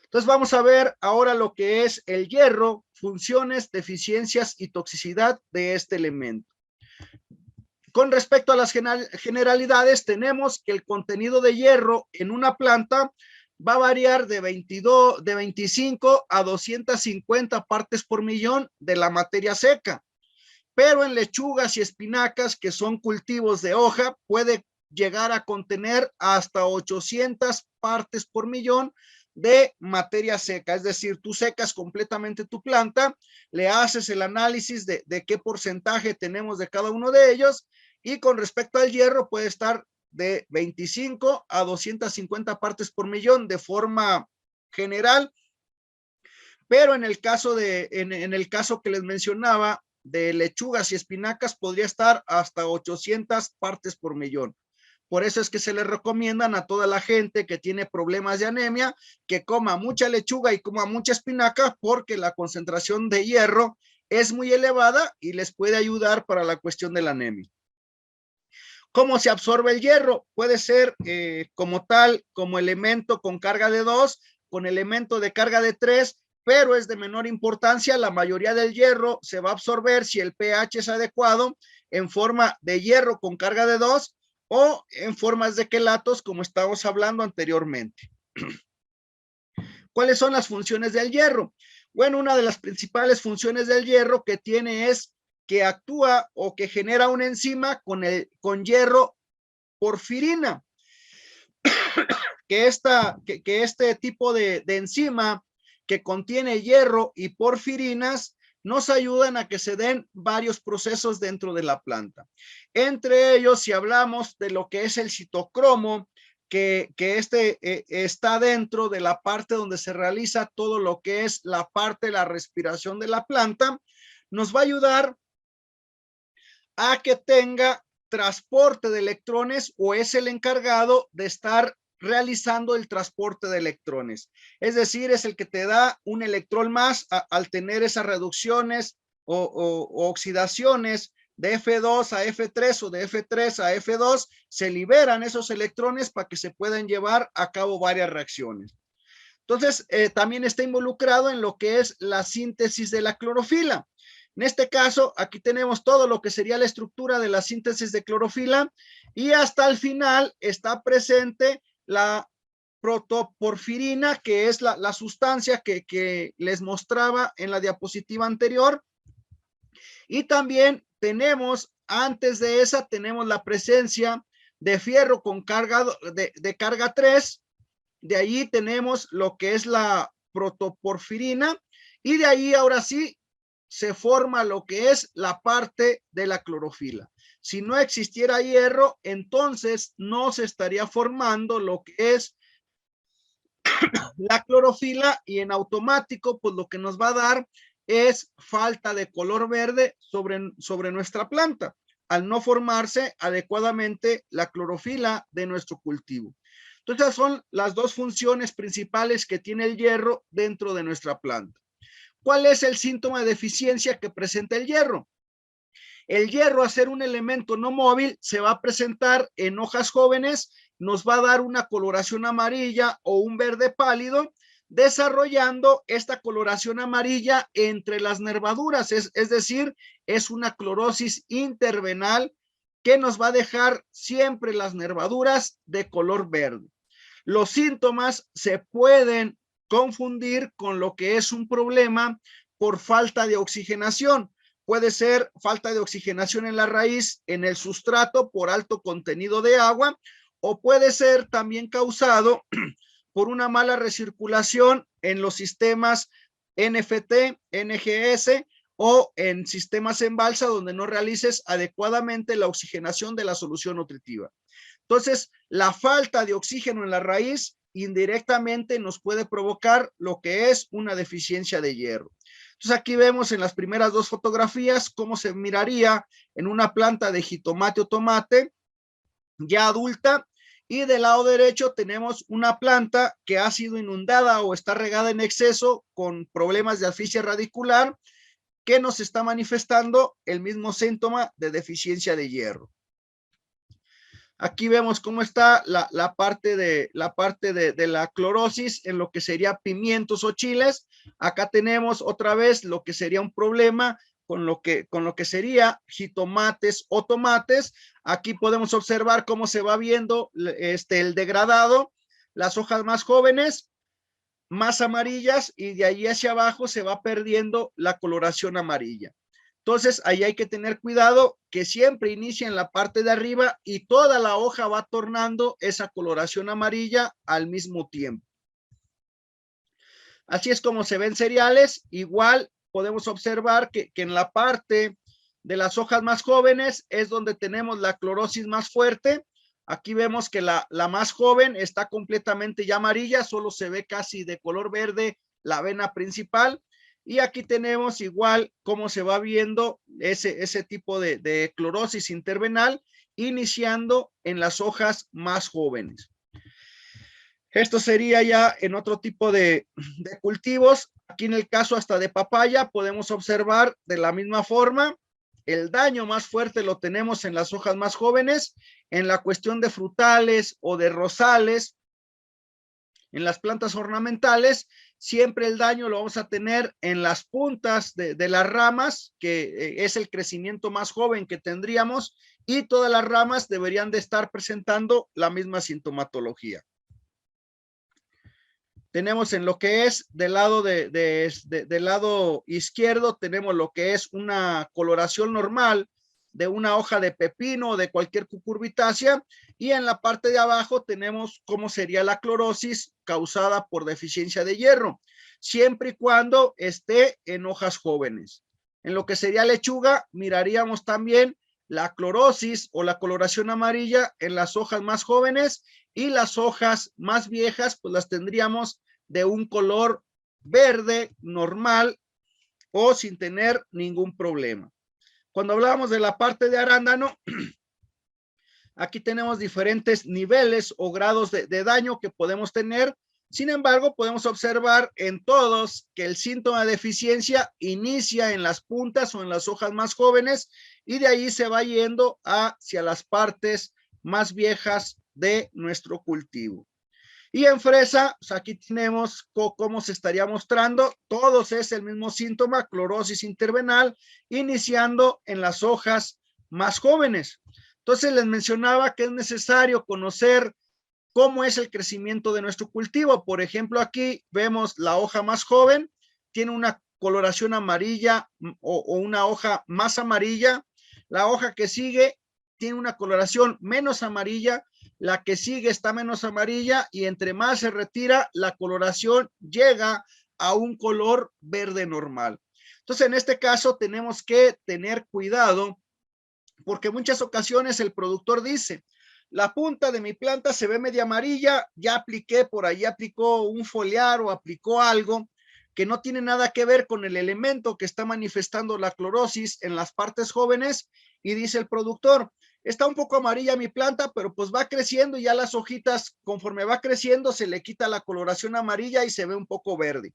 Entonces vamos a ver ahora lo que es el hierro, funciones, deficiencias y toxicidad de este elemento. Con respecto a las generalidades, tenemos que el contenido de hierro en una planta va a variar de 25 a 250 partes por millón de la materia seca. Pero en lechugas y espinacas, que son cultivos de hoja, puede llegar a contener hasta 800 partes por millón de materia seca. Es decir, tú secas completamente tu planta, le haces el análisis de qué porcentaje tenemos de cada uno de ellos, y con respecto al hierro puede estar de 25 a 250 partes por millón de forma general. Pero en el caso en el caso que les mencionaba de lechugas y espinacas, podría estar hasta 800 partes por millón. Por eso es que se le recomiendan a toda la gente que tiene problemas de anemia que coma mucha lechuga y coma mucha espinaca, porque la concentración de hierro es muy elevada y les puede ayudar para la cuestión de la anemia. ¿Cómo se absorbe el hierro? Puede ser como tal, como elemento con carga de 2, con elemento de carga de 3, pero es de menor importancia. La mayoría del hierro se va a absorber si el pH es adecuado en forma de hierro con carga de 2 o en formas de quelatos, como estábamos hablando anteriormente. ¿Cuáles son las funciones del hierro? Bueno, una de las principales funciones del hierro que tiene es que actúa o que genera una enzima con hierro porfirina, que este tipo de enzima que contiene hierro y porfirinas nos ayudan a que se den varios procesos dentro de la planta. Entre ellos, si hablamos de lo que es el citocromo, que está dentro de la parte donde se realiza todo lo que es la parte de la respiración de la planta, nos va a ayudar a que tenga transporte de electrones, o es el encargado de estar realizando el transporte de electrones. Es decir, es el que te da un electrón más al tener esas reducciones o oxidaciones de F2 a F3 o de F3 a F2, se liberan esos electrones para que se puedan llevar a cabo varias reacciones. Entonces, también está involucrado en lo que es la síntesis de la clorofila. En este caso, aquí tenemos todo lo que sería la estructura de la síntesis de clorofila, y hasta el final está presente la protoporfirina, que es la sustancia que les mostraba en la diapositiva anterior. Y también tenemos, antes de esa, tenemos la presencia de fierro con carga de carga 3. De ahí tenemos lo que es la protoporfirina, y de ahí ahora sí se forma lo que es la parte de la clorofila. Si no existiera hierro, entonces no se estaría formando lo que es la clorofila, y en automático pues lo que nos va a dar es falta de color verde sobre nuestra planta, al no formarse adecuadamente la clorofila de nuestro cultivo. Entonces son las dos funciones principales que tiene el hierro dentro de nuestra planta. ¿Cuál es el síntoma de deficiencia que presenta el hierro? El hierro, a ser un elemento no móvil, se va a presentar en hojas jóvenes, nos va a dar una coloración amarilla o un verde pálido, desarrollando esta coloración amarilla entre las nervaduras, es decir, es una clorosis intervenal que nos va a dejar siempre las nervaduras de color verde. Los síntomas se pueden confundir con lo que es un problema por falta de oxigenación. Puede ser falta de oxigenación en la raíz, en el sustrato por alto contenido de agua, o puede ser también causado por una mala recirculación en los sistemas NFT, NGS, o en sistemas en balsa donde no realices adecuadamente la oxigenación de la solución nutritiva. Entonces, la falta de oxígeno en la raíz indirectamente nos puede provocar lo que es una deficiencia de hierro. Entonces, aquí vemos en las primeras dos fotografías cómo se miraría en una planta de jitomate o tomate ya adulta, y del lado derecho tenemos una planta que ha sido inundada o está regada en exceso con problemas de asfixia radicular, que nos está manifestando el mismo síntoma de deficiencia de hierro. Aquí vemos cómo está la parte de la clorosis en lo que sería pimientos o chiles. Acá tenemos otra vez lo que sería un problema con lo que sería jitomates o tomates. Aquí podemos observar cómo se va viendo el degradado, las hojas más jóvenes, más amarillas, y de ahí hacia abajo se va perdiendo la coloración amarilla. Entonces, ahí hay que tener cuidado que siempre inicia en la parte de arriba y toda la hoja va tornando esa coloración amarilla al mismo tiempo. Así es como se ven cereales. Igual podemos observar que en la parte de las hojas más jóvenes es donde tenemos la clorosis más fuerte. Aquí vemos que la más joven está completamente ya amarilla, solo se ve casi de color verde la vena principal. Y aquí tenemos igual cómo se va viendo ese tipo de clorosis intervenal iniciando en las hojas más jóvenes. Esto sería ya en otro tipo de cultivos. Aquí en el caso hasta de papaya podemos observar de la misma forma. El daño más fuerte lo tenemos en las hojas más jóvenes. En la cuestión de frutales o de rosales, en las plantas ornamentales, siempre el daño lo vamos a tener en las puntas de las ramas, que es el crecimiento más joven que tendríamos, y todas las ramas deberían de estar presentando la misma sintomatología. Tenemos en lo que es del lado del lado izquierdo, tenemos lo que es una coloración normal de una hoja de pepino o de cualquier cucurbitácea, y en la parte de abajo tenemos cómo sería la clorosis causada por deficiencia de hierro, siempre y cuando esté en hojas jóvenes. En lo que sería lechuga, miraríamos también la clorosis o la coloración amarilla en las hojas más jóvenes, y las hojas más viejas pues las tendríamos de un color verde normal o sin tener ningún problema. Cuando hablábamos de la parte de arándano, aquí tenemos diferentes niveles o grados de daño que podemos tener. Sin embargo, podemos observar en todos que el síntoma de deficiencia inicia en las puntas o en las hojas más jóvenes, y de ahí se va yendo hacia las partes más viejas de nuestro cultivo. Y en fresa, pues aquí tenemos cómo se estaría mostrando. Todos es el mismo síntoma, clorosis intervenal, iniciando en las hojas más jóvenes. Entonces les mencionaba que es necesario conocer cómo es el crecimiento de nuestro cultivo. Por ejemplo, aquí vemos la hoja más joven, tiene una coloración amarilla o una hoja más amarilla. La hoja que sigue tiene una coloración menos amarilla, la que sigue está menos amarilla, y entre más se retira, la coloración llega a un color verde normal. Entonces, en este caso tenemos que tener cuidado, porque en muchas ocasiones el productor dice: la punta de mi planta se ve media amarilla, ya apliqué por ahí, aplicó un foliar o aplicó algo que no tiene nada que ver con el elemento que está manifestando la clorosis en las partes jóvenes, y dice el productor: está un poco amarilla mi planta, pero pues va creciendo y ya las hojitas, conforme va creciendo, se le quita la coloración amarilla y se ve un poco verde.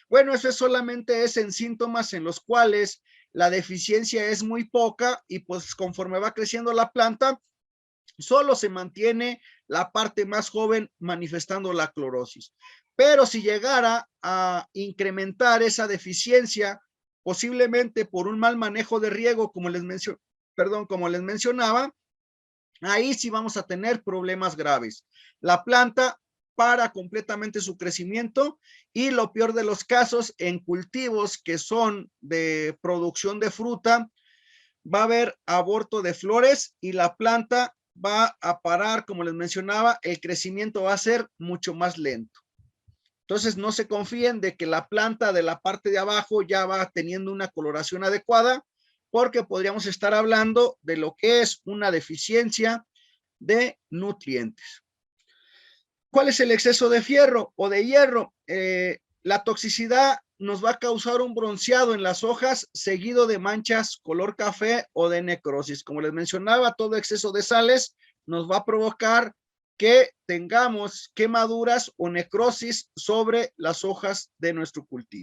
Bueno, eso solamente es en síntomas en los cuales la deficiencia es muy poca, y pues conforme va creciendo la planta, solo se mantiene la parte más joven manifestando la clorosis. Pero si llegara a incrementar esa deficiencia, posiblemente por un mal manejo de riego, como les mencionaba, ahí sí vamos a tener problemas graves. La planta para completamente su crecimiento, y lo peor de los casos, en cultivos que son de producción de fruta, va a haber aborto de flores y la planta va a parar, como les mencionaba, el crecimiento va a ser mucho más lento. Entonces, no se confíen de que la planta de la parte de abajo ya va teniendo una coloración adecuada, porque podríamos estar hablando de lo que es una deficiencia de nutrientes. ¿Cuál es el exceso de fierro o de hierro? La toxicidad nos va a causar un bronceado en las hojas, seguido de manchas color café o de necrosis. Como les mencionaba, todo exceso de sales nos va a provocar que tengamos quemaduras o necrosis sobre las hojas de nuestro cultivo.